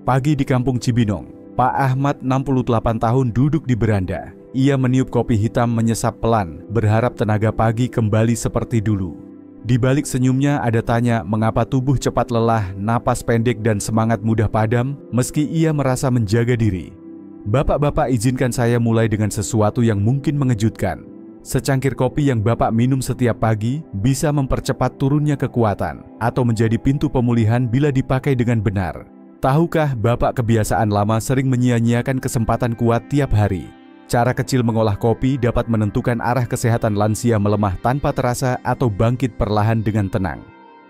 Pagi di kampung Cibinong, Pak Ahmad 68 tahun duduk di beranda. Ia meniup kopi hitam menyesap pelan, berharap tenaga pagi kembali seperti dulu. Di balik senyumnya ada tanya mengapa tubuh cepat lelah, napas pendek dan semangat mudah padam meski ia merasa menjaga diri. Bapak-bapak, izinkan saya mulai dengan sesuatu yang mungkin mengejutkan. Secangkir kopi yang Bapak minum setiap pagi bisa mempercepat turunnya kekuatan atau menjadi pintu pemulihan bila dipakai dengan benar. Tahukah Bapak kebiasaan lama sering menyia-nyiakan kesempatan kuat tiap hari? Cara kecil mengolah kopi dapat menentukan arah kesehatan lansia melemah tanpa terasa atau bangkit perlahan dengan tenang.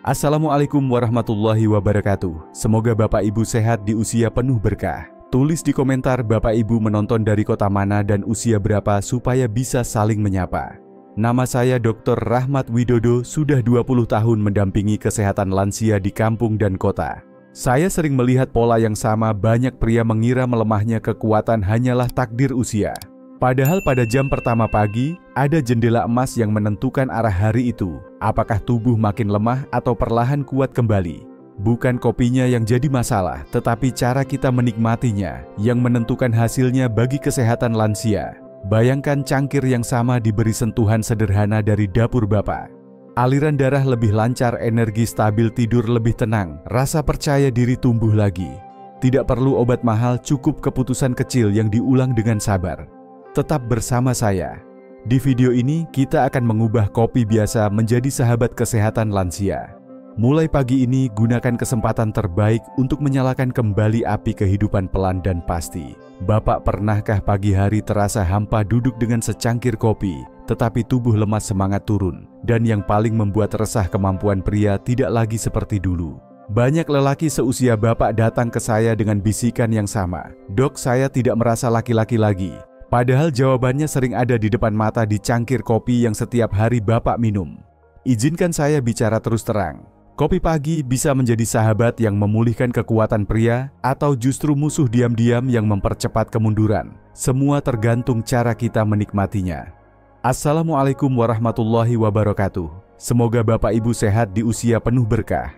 Assalamualaikum warahmatullahi wabarakatuh. Semoga Bapak Ibu sehat di usia penuh berkah. Tulis di komentar Bapak Ibu menonton dari kota mana dan usia berapa supaya bisa saling menyapa. Nama saya Dr. Rahmat Widodo, sudah 20 tahun mendampingi kesehatan lansia di kampung dan kota. Saya sering melihat pola yang sama, banyak pria mengira melemahnya kekuatan hanyalah takdir usia. Padahal pada jam pertama pagi, ada jendela emas yang menentukan arah hari itu. Apakah tubuh makin lemah atau perlahan kuat kembali? Bukan kopinya yang jadi masalah, tetapi cara kita menikmatinya yang menentukan hasilnya bagi kesehatan lansia. Bayangkan cangkir yang sama diberi sentuhan sederhana dari dapur Bapak. Aliran darah lebih lancar, energi stabil, tidur lebih tenang, rasa percaya diri tumbuh lagi. Tidak perlu obat mahal, cukup keputusan kecil yang diulang dengan sabar. Tetap bersama saya. Di video ini kita akan mengubah kopi biasa menjadi sahabat kesehatan lansia. Mulai pagi ini gunakan kesempatan terbaik untuk menyalakan kembali api kehidupan pelan dan pasti. Bapak, pernahkah pagi hari terasa hampa duduk dengan secangkir kopi, tetapi tubuh lemas, semangat turun, dan yang paling membuat resah, kemampuan pria tidak lagi seperti dulu? Banyak lelaki seusia Bapak datang ke saya dengan bisikan yang sama, "Dok, saya tidak merasa laki-laki lagi." Padahal jawabannya sering ada di depan mata di cangkir kopi yang setiap hari Bapak minum. Izinkan saya bicara terus terang. Kopi pagi bisa menjadi sahabat yang memulihkan kekuatan pria atau justru musuh diam-diam yang mempercepat kemunduran. Semua tergantung cara kita menikmatinya. Assalamualaikum warahmatullahi wabarakatuh. Semoga Bapak Ibu sehat di usia penuh berkah.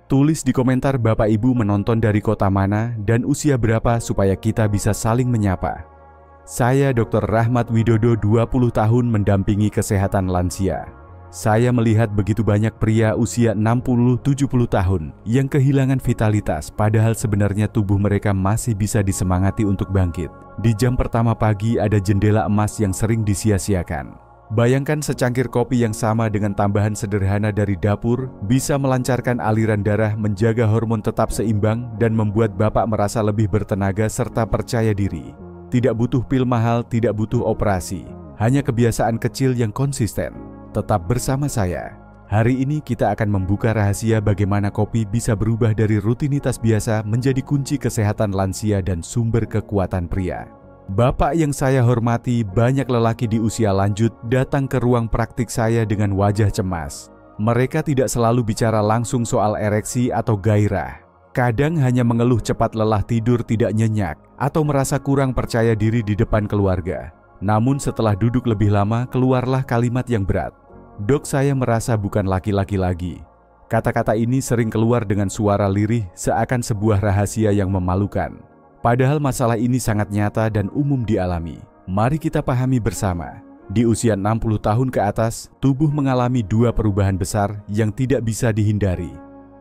Tulis di komentar Bapak Ibu menonton dari kota mana dan usia berapa supaya kita bisa saling menyapa. Saya Dr. Rahmat Widodo, 20 tahun mendampingi kesehatan lansia. Saya melihat begitu banyak pria usia 60-70 tahun yang kehilangan vitalitas, padahal sebenarnya tubuh mereka masih bisa disemangati untuk bangkit. Di jam pertama pagi ada jendela emas yang sering disia-siakan. Bayangkan secangkir kopi yang sama dengan tambahan sederhana dari dapur bisa melancarkan aliran darah, menjaga hormon tetap seimbang, dan membuat Bapak merasa lebih bertenaga serta percaya diri. Tidak butuh pil mahal, tidak butuh operasi, hanya kebiasaan kecil yang konsisten. Tetap bersama saya. Hari ini kita akan membuka rahasia bagaimana kopi bisa berubah dari rutinitas biasa menjadi kunci kesehatan lansia dan sumber kekuatan pria. Bapak yang saya hormati, banyak lelaki di usia lanjut datang ke ruang praktik saya dengan wajah cemas. Mereka tidak selalu bicara langsung soal ereksi atau gairah. Kadang hanya mengeluh cepat lelah, tidur tidak nyenyak, atau merasa kurang percaya diri di depan keluarga. Namun setelah duduk lebih lama, keluarlah kalimat yang berat. "Dok, saya merasa bukan laki-laki lagi." Kata-kata ini sering keluar dengan suara lirih, seakan sebuah rahasia yang memalukan. Padahal masalah ini sangat nyata dan umum dialami. Mari kita pahami bersama. Di usia 60 tahun ke atas, tubuh mengalami dua perubahan besar yang tidak bisa dihindari.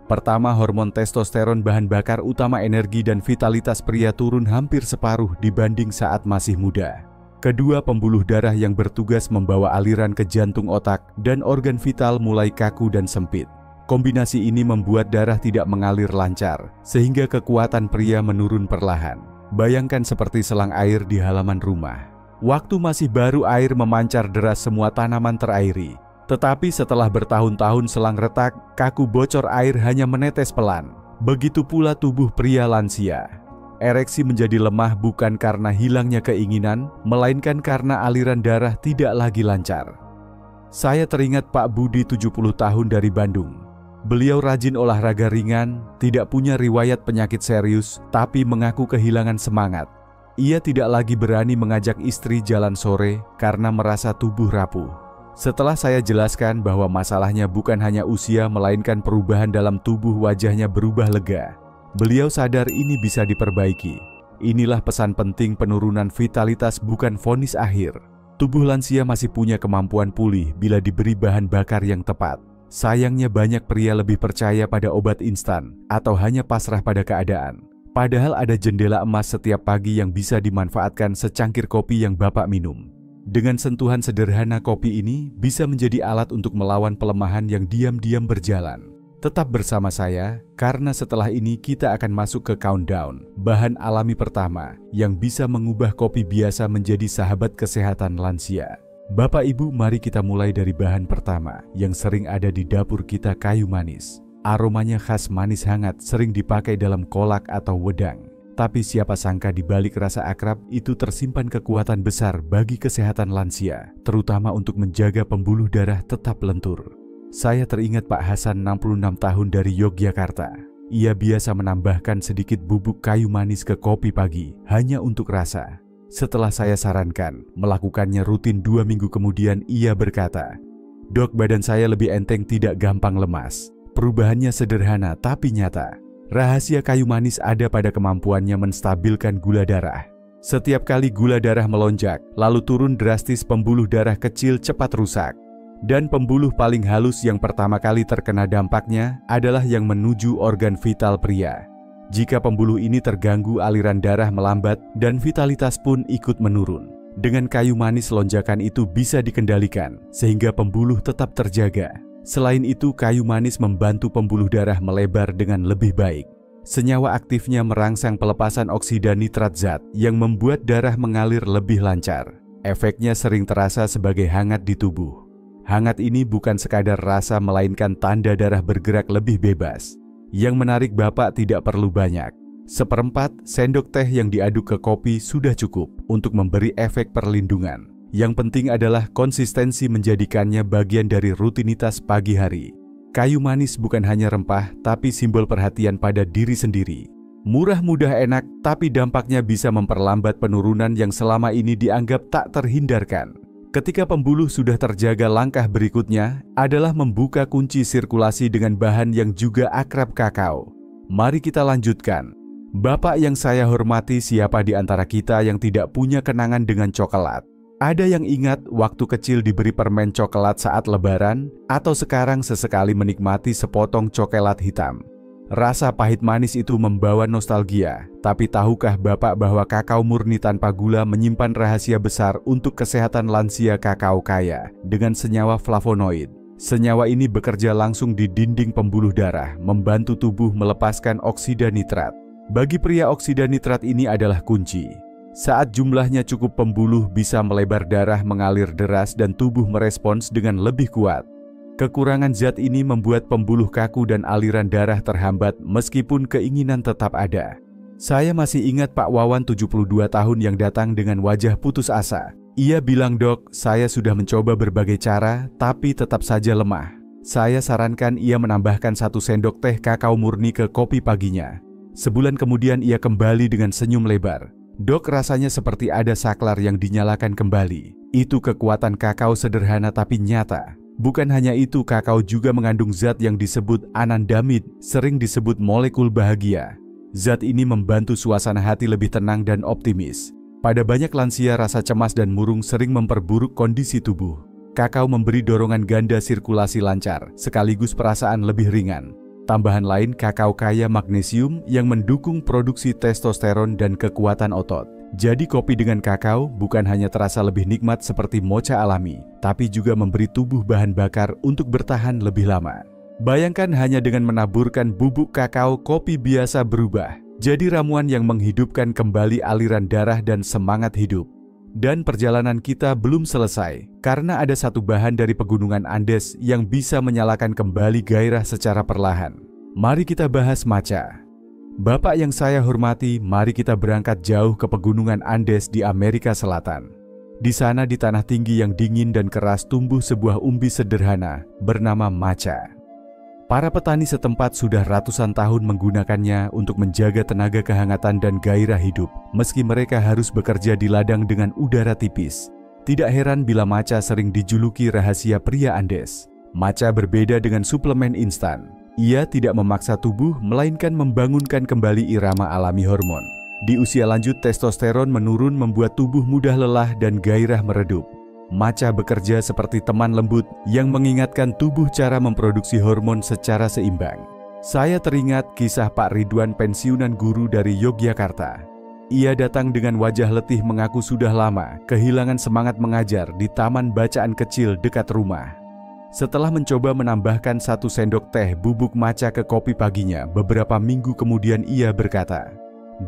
Pertama, hormon testosteron, bahan bakar utama energi dan vitalitas pria, turun hampir separuh dibanding saat masih muda. Kedua, pembuluh darah yang bertugas membawa aliran ke jantung, otak, dan organ vital mulai kaku dan sempit. Kombinasi ini membuat darah tidak mengalir lancar, sehingga kekuatan pria menurun perlahan. Bayangkan seperti selang air di halaman rumah. Waktu masih baru, air memancar deras, semua tanaman terairi. Tetapi setelah bertahun-tahun selang retak, kaku, bocor, air hanya menetes pelan. Begitu pula tubuh pria lansia. Ereksi menjadi lemah bukan karena hilangnya keinginan, melainkan karena aliran darah tidak lagi lancar. Saya teringat Pak Budi, 70 tahun, dari Bandung. Beliau rajin olahraga ringan, tidak punya riwayat penyakit serius, tapi mengaku kehilangan semangat. Ia tidak lagi berani mengajak istri jalan sore karena merasa tubuh rapuh. Setelah saya jelaskan bahwa masalahnya bukan hanya usia, melainkan perubahan dalam tubuh, wajahnya berubah lega. Beliau sadar ini bisa diperbaiki. Inilah pesan penting penurunan vitalitas bukan vonis akhir. Tubuh lansia masih punya kemampuan pulih bila diberi bahan bakar yang tepat. Sayangnya banyak pria lebih percaya pada obat instan atau hanya pasrah pada keadaan. Padahal ada jendela emas setiap pagi yang bisa dimanfaatkan secangkir kopi yang Bapak minum. Dengan sentuhan sederhana, kopi ini bisa menjadi alat untuk melawan pelemahan yang diam-diam berjalan. Tetap bersama saya, karena setelah ini kita akan masuk ke countdown, bahan alami pertama yang bisa mengubah kopi biasa menjadi sahabat kesehatan lansia. Bapak Ibu, mari kita mulai dari bahan pertama yang sering ada di dapur kita, kayu manis. Aromanya khas manis hangat, sering dipakai dalam kolak atau wedang. Tapi siapa sangka di balik rasa akrab itu tersimpan kekuatan besar bagi kesehatan lansia, terutama untuk menjaga pembuluh darah tetap lentur. Saya teringat Pak Hasan, 66 tahun dari Yogyakarta. Ia biasa menambahkan sedikit bubuk kayu manis ke kopi pagi, hanya untuk rasa. Setelah saya sarankan, melakukannya rutin 2 minggu kemudian ia berkata, "Dok, badan saya lebih enteng, tidak gampang lemas." Perubahannya sederhana tapi nyata. Rahasia kayu manis ada pada kemampuannya menstabilkan gula darah. Setiap kali gula darah melonjak, lalu turun drastis, pembuluh darah kecil cepat rusak. Dan pembuluh paling halus yang pertama kali terkena dampaknya adalah yang menuju organ vital pria. Jika pembuluh ini terganggu, aliran darah melambat dan vitalitas pun ikut menurun. Dengan kayu manis, lonjakan itu bisa dikendalikan sehingga pembuluh tetap terjaga. Selain itu, kayu manis membantu pembuluh darah melebar dengan lebih baik. Senyawa aktifnya merangsang pelepasan oksida nitrat zat yang membuat darah mengalir lebih lancar. Efeknya sering terasa sebagai hangat di tubuh. Hangat ini bukan sekadar rasa, melainkan tanda darah bergerak lebih bebas. Yang menarik, Bapak tidak perlu banyak. 1/4 sendok teh yang diaduk ke kopi sudah cukup untuk memberi efek perlindungan. Yang penting adalah konsistensi menjadikannya bagian dari rutinitas pagi hari. Kayu manis bukan hanya rempah, tapi simbol perhatian pada diri sendiri. Murah, mudah, enak, tapi dampaknya bisa memperlambat penurunan yang selama ini dianggap tak terhindarkan. Ketika pembuluh sudah terjaga, langkah berikutnya adalah membuka kunci sirkulasi dengan bahan yang juga akrab, kakao. Mari kita lanjutkan. Bapak yang saya hormati, siapa di antara kita yang tidak punya kenangan dengan coklat? Ada yang ingat waktu kecil diberi permen coklat saat lebaran, atau sekarang sesekali menikmati sepotong coklat hitam? Rasa pahit manis itu membawa nostalgia, tapi tahukah Bapak bahwa kakao murni tanpa gula menyimpan rahasia besar untuk kesehatan lansia? Kakao kaya dengan senyawa flavonoid. Senyawa ini bekerja langsung di dinding pembuluh darah, membantu tubuh melepaskan oksida nitrat. Bagi pria, oksida nitrat ini adalah kunci. Saat jumlahnya cukup, pembuluh bisa melebar, darah mengalir deras, dan tubuh merespons dengan lebih kuat. Kekurangan zat ini membuat pembuluh kaku dan aliran darah terhambat meskipun keinginan tetap ada. Saya masih ingat Pak Wawan, 72 tahun, yang datang dengan wajah putus asa. Ia bilang, "Dok, saya sudah mencoba berbagai cara, tapi tetap saja lemah." Saya sarankan ia menambahkan 1 sendok teh kakao murni ke kopi paginya. Sebulan kemudian ia kembali dengan senyum lebar. "Dok, rasanya seperti ada saklar yang dinyalakan kembali." Itu kekuatan kakao, sederhana tapi nyata. Bukan hanya itu, kakao juga mengandung zat yang disebut anandamid, sering disebut molekul bahagia. Zat ini membantu suasana hati lebih tenang dan optimis. Pada banyak lansia, rasa cemas dan murung sering memperburuk kondisi tubuh. Kakao memberi dorongan ganda, sirkulasi lancar, sekaligus perasaan lebih ringan. Tambahan lain, kakao kaya magnesium yang mendukung produksi testosteron dan kekuatan otot. Jadi kopi dengan kakao bukan hanya terasa lebih nikmat seperti mocha alami, tapi juga memberi tubuh bahan bakar untuk bertahan lebih lama. Bayangkan hanya dengan menaburkan bubuk kakao, kopi biasa berubah jadi ramuan yang menghidupkan kembali aliran darah dan semangat hidup. Dan perjalanan kita belum selesai, karena ada satu bahan dari pegunungan Andes yang bisa menyalakan kembali gairah secara perlahan. Mari kita bahas matcha. Bapak yang saya hormati, mari kita berangkat jauh ke pegunungan Andes di Amerika Selatan. Di sana, di tanah tinggi yang dingin dan keras, tumbuh sebuah umbi sederhana bernama matcha. Para petani setempat sudah ratusan tahun menggunakannya untuk menjaga tenaga, kehangatan, dan gairah hidup, meski mereka harus bekerja di ladang dengan udara tipis. Tidak heran bila matcha sering dijuluki rahasia pria Andes. Matcha berbeda dengan suplemen instan. Ia tidak memaksa tubuh, melainkan membangunkan kembali irama alami hormon. Di usia lanjut, testosteron menurun membuat tubuh mudah lelah dan gairah meredup. Maca bekerja seperti teman lembut yang mengingatkan tubuh cara memproduksi hormon secara seimbang. Saya teringat kisah Pak Ridwan, pensiunan guru dari Yogyakarta. Ia datang dengan wajah letih mengaku sudah lama kehilangan semangat mengajar di taman bacaan kecil dekat rumah. Setelah mencoba menambahkan 1 sendok teh bubuk maca ke kopi paginya, beberapa minggu kemudian ia berkata,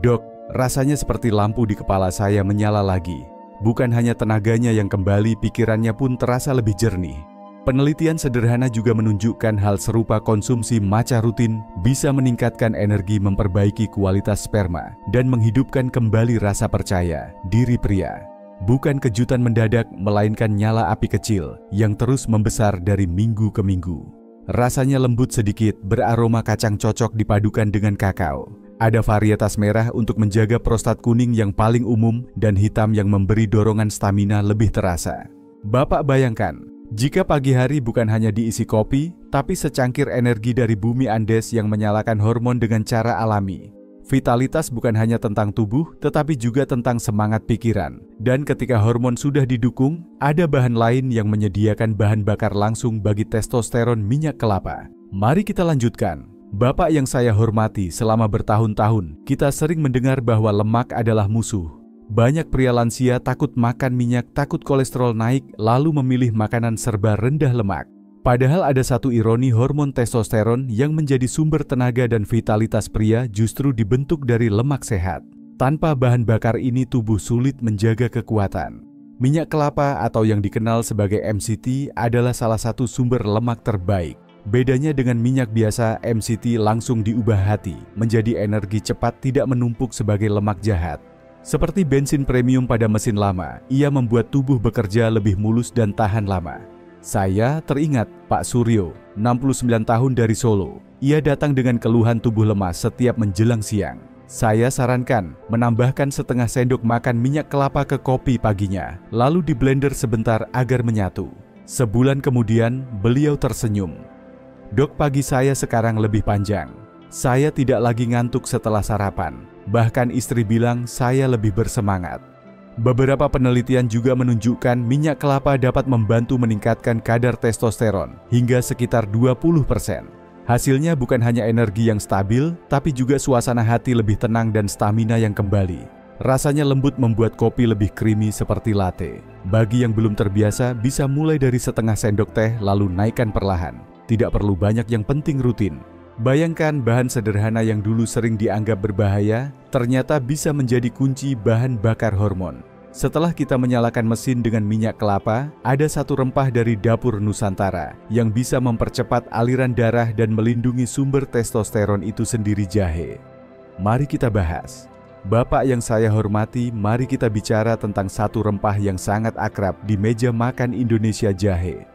"Dok, rasanya seperti lampu di kepala saya menyala lagi. Bukan hanya tenaganya yang kembali, pikirannya pun terasa lebih jernih." Penelitian sederhana juga menunjukkan hal serupa. Konsumsi maca rutin bisa meningkatkan energi, memperbaiki kualitas sperma, dan menghidupkan kembali rasa percaya diri pria. Bukan kejutan mendadak, melainkan nyala api kecil yang terus membesar dari minggu ke minggu. Rasanya lembut sedikit, beraroma kacang cocok dipadukan dengan kakao. Ada varietas merah untuk menjaga prostat, kuning yang paling umum, dan hitam yang memberi dorongan stamina lebih terasa. Bapak bayangkan, jika pagi hari bukan hanya diisi kopi, tapi secangkir energi dari bumi Andes yang menyalakan hormon dengan cara alami. Vitalitas bukan hanya tentang tubuh, tetapi juga tentang semangat pikiran. Dan ketika hormon sudah didukung, ada bahan lain yang menyediakan bahan bakar langsung bagi testosteron, minyak kelapa. Mari kita lanjutkan. Bapak yang saya hormati, selama bertahun-tahun, kita sering mendengar bahwa lemak adalah musuh. Banyak pria lansia takut makan minyak, takut kolesterol naik, lalu memilih makanan serba rendah lemak. Padahal ada satu ironi, hormon testosteron yang menjadi sumber tenaga dan vitalitas pria justru dibentuk dari lemak sehat. Tanpa bahan bakar ini tubuh sulit menjaga kekuatan. Minyak kelapa atau yang dikenal sebagai MCT adalah salah satu sumber lemak terbaik. Bedanya dengan minyak biasa, MCT langsung diubah hati menjadi energi cepat, tidak menumpuk sebagai lemak jahat. Seperti bensin premium pada mesin lama, ia membuat tubuh bekerja lebih mulus dan tahan lama. Saya teringat Pak Suryo, 69 tahun dari Solo. Ia datang dengan keluhan tubuh lemas setiap menjelang siang. Saya sarankan menambahkan setengah sendok makan minyak kelapa ke kopi paginya, lalu di blender sebentar agar menyatu. Sebulan kemudian, beliau tersenyum. "Dok, pagi saya sekarang lebih panjang. Saya tidak lagi ngantuk setelah sarapan. Bahkan istri bilang saya lebih bersemangat." Beberapa penelitian juga menunjukkan minyak kelapa dapat membantu meningkatkan kadar testosteron hingga sekitar 20%. Hasilnya bukan hanya energi yang stabil, tapi juga suasana hati lebih tenang dan stamina yang kembali. Rasanya lembut membuat kopi lebih creamy seperti latte. Bagi yang belum terbiasa, bisa mulai dari setengah sendok teh lalu naikkan perlahan. Tidak perlu banyak, yang penting rutin. Bayangkan, bahan sederhana yang dulu sering dianggap berbahaya, ternyata bisa menjadi kunci bahan bakar hormon. Setelah kita menyalakan mesin dengan minyak kelapa, ada satu rempah dari dapur Nusantara yang bisa mempercepat aliran darah dan melindungi sumber testosteron itu sendiri, jahe. Mari kita bahas. Bapak yang saya hormati, mari kita bicara tentang satu rempah yang sangat akrab di meja makan Indonesia, jahe.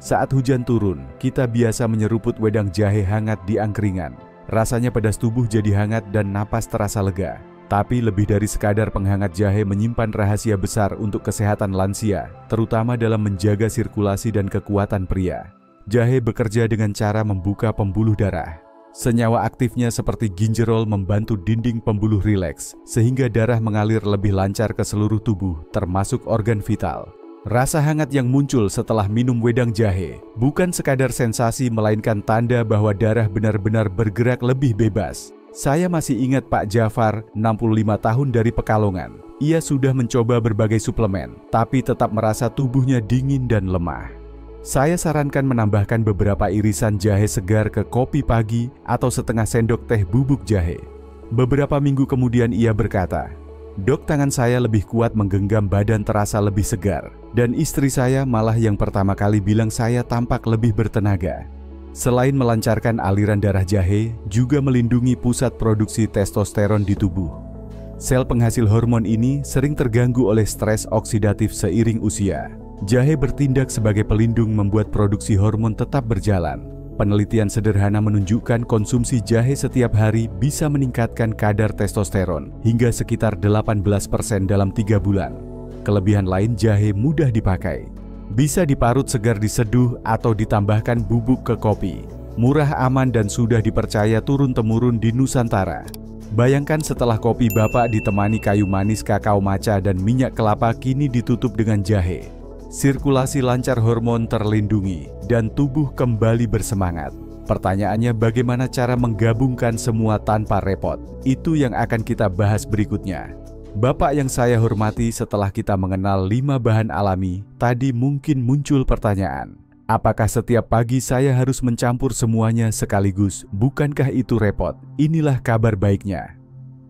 Saat hujan turun, kita biasa menyeruput wedang jahe hangat di angkringan. Rasanya pedas, tubuh jadi hangat dan napas terasa lega. Tapi lebih dari sekadar penghangat, jahe menyimpan rahasia besar untuk kesehatan lansia, terutama dalam menjaga sirkulasi dan kekuatan pria. Jahe bekerja dengan cara membuka pembuluh darah. Senyawa aktifnya seperti ginjerol membantu dinding pembuluh rileks, sehingga darah mengalir lebih lancar ke seluruh tubuh, termasuk organ vital. Rasa hangat yang muncul setelah minum wedang jahe bukan sekadar sensasi, melainkan tanda bahwa darah benar-benar bergerak lebih bebas. Saya masih ingat Pak Jafar, 65 tahun dari Pekalongan. Ia sudah mencoba berbagai suplemen, tapi tetap merasa tubuhnya dingin dan lemah. Saya sarankan menambahkan beberapa irisan jahe segar ke kopi pagi atau setengah sendok teh bubuk jahe. Beberapa minggu kemudian ia berkata, "Dok, tangan saya lebih kuat menggenggam, badan terasa lebih segar. Dan istri saya malah yang pertama kali bilang saya tampak lebih bertenaga." Selain melancarkan aliran darah, jahe juga melindungi pusat produksi testosteron di tubuh. Sel penghasil hormon ini sering terganggu oleh stres oksidatif seiring usia. Jahe bertindak sebagai pelindung, membuat produksi hormon tetap berjalan. Penelitian sederhana menunjukkan konsumsi jahe setiap hari bisa meningkatkan kadar testosteron hingga sekitar 18% dalam 3 bulan. Kelebihan lain, jahe mudah dipakai. Bisa diparut segar, diseduh, atau ditambahkan bubuk ke kopi. Murah, aman, dan sudah dipercaya turun-temurun di Nusantara. Bayangkan setelah kopi Bapak ditemani kayu manis, kakao maca, dan minyak kelapa kini ditutup dengan jahe. Sirkulasi lancar, hormon terlindungi, dan tubuh kembali bersemangat. Pertanyaannya, bagaimana cara menggabungkan semua tanpa repot? Itu yang akan kita bahas berikutnya. Bapak yang saya hormati, setelah kita mengenal 5 bahan alami, tadi mungkin muncul pertanyaan. Apakah setiap pagi saya harus mencampur semuanya sekaligus? Bukankah itu repot? Inilah kabar baiknya.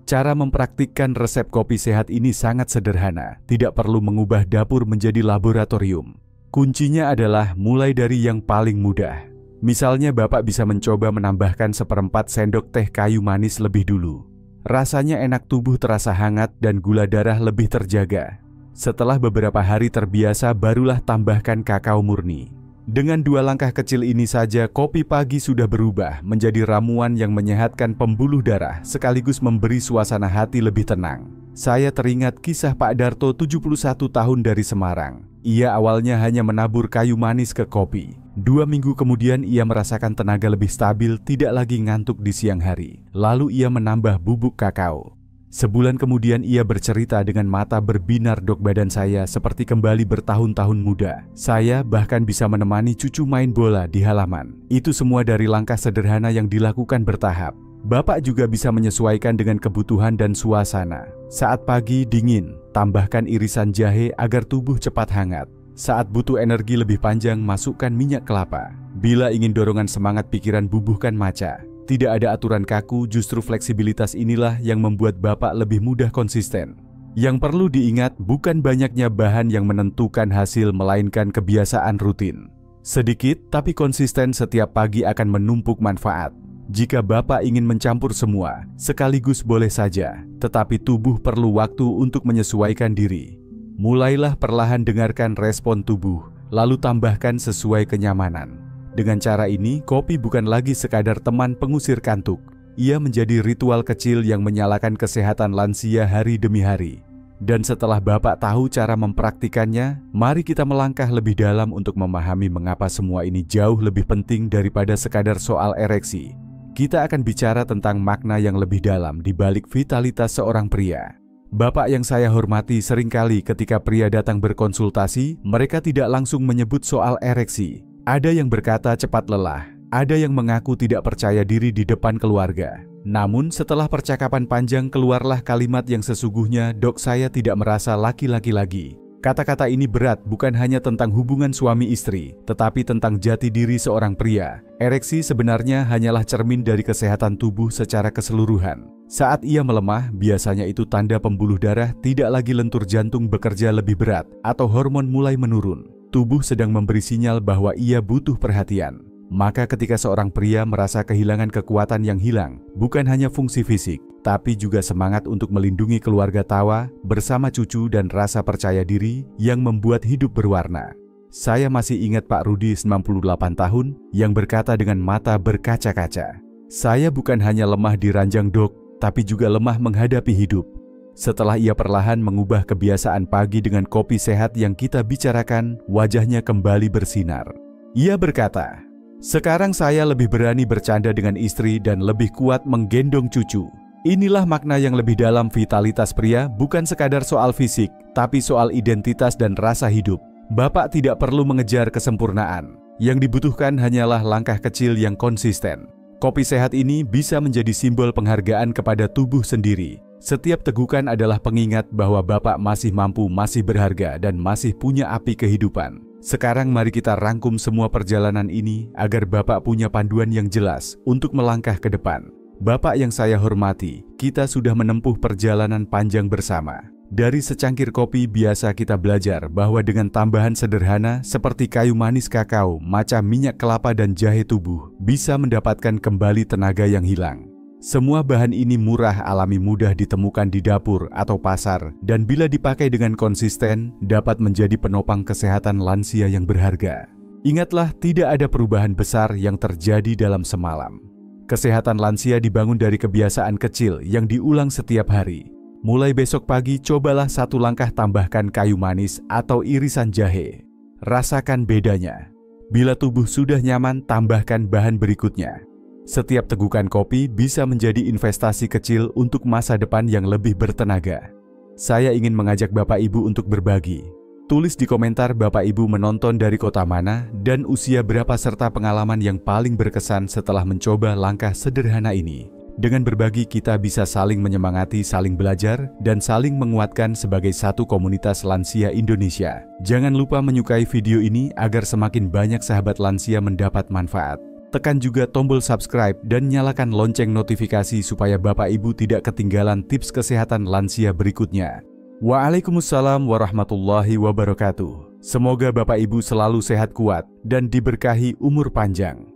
Cara mempraktikkan resep kopi sehat ini sangat sederhana, tidak perlu mengubah dapur menjadi laboratorium. Kuncinya adalah mulai dari yang paling mudah. Misalnya Bapak bisa mencoba menambahkan 1/4 sendok teh kayu manis lebih dulu. Rasanya enak, tubuh terasa hangat, dan gula darah lebih terjaga. Setelah beberapa hari terbiasa, barulah tambahkan kakao murni. Dengan 2 langkah kecil ini saja, kopi pagi sudah berubah menjadi ramuan yang menyehatkan pembuluh darah sekaligus memberi suasana hati lebih tenang. Saya teringat kisah Pak Darto, 71 tahun, dari Semarang. Ia awalnya hanya menabur kayu manis ke kopi. 2 minggu kemudian ia merasakan tenaga lebih stabil, tidak lagi ngantuk di siang hari. Lalu ia menambah bubuk kakao. Sebulan kemudian ia bercerita, dengan mata berbinar, "Dok, badan saya seperti kembali bertahun-tahun muda. Saya bahkan bisa menemani cucu main bola di halaman." Itu semua dari langkah sederhana yang dilakukan bertahap. Bapak juga bisa menyesuaikan dengan kebutuhan dan suasana. Saat pagi dingin, tambahkan irisan jahe agar tubuh cepat hangat. Saat butuh energi lebih panjang, masukkan minyak kelapa. Bila ingin dorongan semangat pikiran, bubuhkan maca. Tidak ada aturan kaku, justru fleksibilitas inilah yang membuat Bapak lebih mudah konsisten. Yang perlu diingat, bukan banyaknya bahan yang menentukan hasil, melainkan kebiasaan rutin. Sedikit tapi konsisten setiap pagi akan menumpuk manfaat. Jika Bapak ingin mencampur semua sekaligus boleh saja, tetapi tubuh perlu waktu untuk menyesuaikan diri. Mulailah perlahan, dengarkan respon tubuh, lalu tambahkan sesuai kenyamanan. Dengan cara ini, kopi bukan lagi sekadar teman pengusir kantuk. Ia menjadi ritual kecil yang menyalakan kesehatan lansia hari demi hari. Dan setelah Bapak tahu cara mempraktikannya, mari kita melangkah lebih dalam untuk memahami mengapa semua ini jauh lebih penting daripada sekadar soal ereksi. Kita akan bicara tentang makna yang lebih dalam di balik vitalitas seorang pria. Bapak yang saya hormati, seringkali ketika pria datang berkonsultasi, mereka tidak langsung menyebut soal ereksi. Ada yang berkata cepat lelah, ada yang mengaku tidak percaya diri di depan keluarga. Namun setelah percakapan panjang, keluarlah kalimat yang sesungguhnya, "Dok, saya tidak merasa laki-laki lagi." Kata-kata ini berat, bukan hanya tentang hubungan suami istri, tetapi tentang jati diri seorang pria. Ereksi sebenarnya hanyalah cermin dari kesehatan tubuh secara keseluruhan. Saat ia melemah, biasanya itu tanda pembuluh darah tidak lagi lentur, jantung bekerja lebih berat, atau hormon mulai menurun. Tubuh sedang memberi sinyal bahwa ia butuh perhatian. Maka ketika seorang pria merasa kehilangan kekuatan yang hilang, bukan hanya fungsi fisik, tapi juga semangat untuk melindungi keluarga, tawa bersama cucu, dan rasa percaya diri yang membuat hidup berwarna. Saya masih ingat Pak Rudi, 98 tahun, yang berkata dengan mata berkaca-kaca, "Saya bukan hanya lemah di ranjang, Dok, tapi juga lemah menghadapi hidup." Setelah ia perlahan mengubah kebiasaan pagi dengan kopi sehat yang kita bicarakan, wajahnya kembali bersinar. Ia berkata, "Sekarang saya lebih berani bercanda dengan istri dan lebih kuat menggendong cucu." Inilah makna yang lebih dalam vitalitas pria, bukan sekadar soal fisik, tapi soal identitas dan rasa hidup. Bapak tidak perlu mengejar kesempurnaan. Yang dibutuhkan hanyalah langkah kecil yang konsisten. Kopi sehat ini bisa menjadi simbol penghargaan kepada tubuh sendiri. Setiap tegukan adalah pengingat bahwa Bapak masih mampu, masih berharga, dan masih punya api kehidupan. Sekarang mari kita rangkum semua perjalanan ini agar Bapak punya panduan yang jelas untuk melangkah ke depan. Bapak yang saya hormati, kita sudah menempuh perjalanan panjang bersama. Dari secangkir kopi biasa kita belajar bahwa dengan tambahan sederhana seperti kayu manis, kakao, maca, minyak kelapa, dan jahe, tubuh bisa mendapatkan kembali tenaga yang hilang. Semua bahan ini murah, alami, mudah ditemukan di dapur atau pasar, dan bila dipakai dengan konsisten, dapat menjadi penopang kesehatan lansia yang berharga. Ingatlah, tidak ada perubahan besar yang terjadi dalam semalam. Kesehatan lansia dibangun dari kebiasaan kecil yang diulang setiap hari. Mulai besok pagi, cobalah 1 langkah, tambahkan kayu manis atau irisan jahe. Rasakan bedanya. Bila tubuh sudah nyaman, tambahkan bahan berikutnya. Setiap tegukan kopi bisa menjadi investasi kecil untuk masa depan yang lebih bertenaga. Saya ingin mengajak Bapak Ibu untuk berbagi. Tulis di komentar Bapak Ibu menonton dari kota mana dan usia berapa serta pengalaman yang paling berkesan setelah mencoba langkah sederhana ini. Dengan berbagi kita bisa saling menyemangati, saling belajar, dan saling menguatkan sebagai satu komunitas lansia Indonesia. Jangan lupa menyukai video ini agar semakin banyak sahabat lansia mendapat manfaat. Tekan juga tombol subscribe dan nyalakan lonceng notifikasi supaya Bapak Ibu tidak ketinggalan tips kesehatan lansia berikutnya. Waalaikumsalam warahmatullahi wabarakatuh. Semoga Bapak Ibu selalu sehat kuat dan diberkahi umur panjang.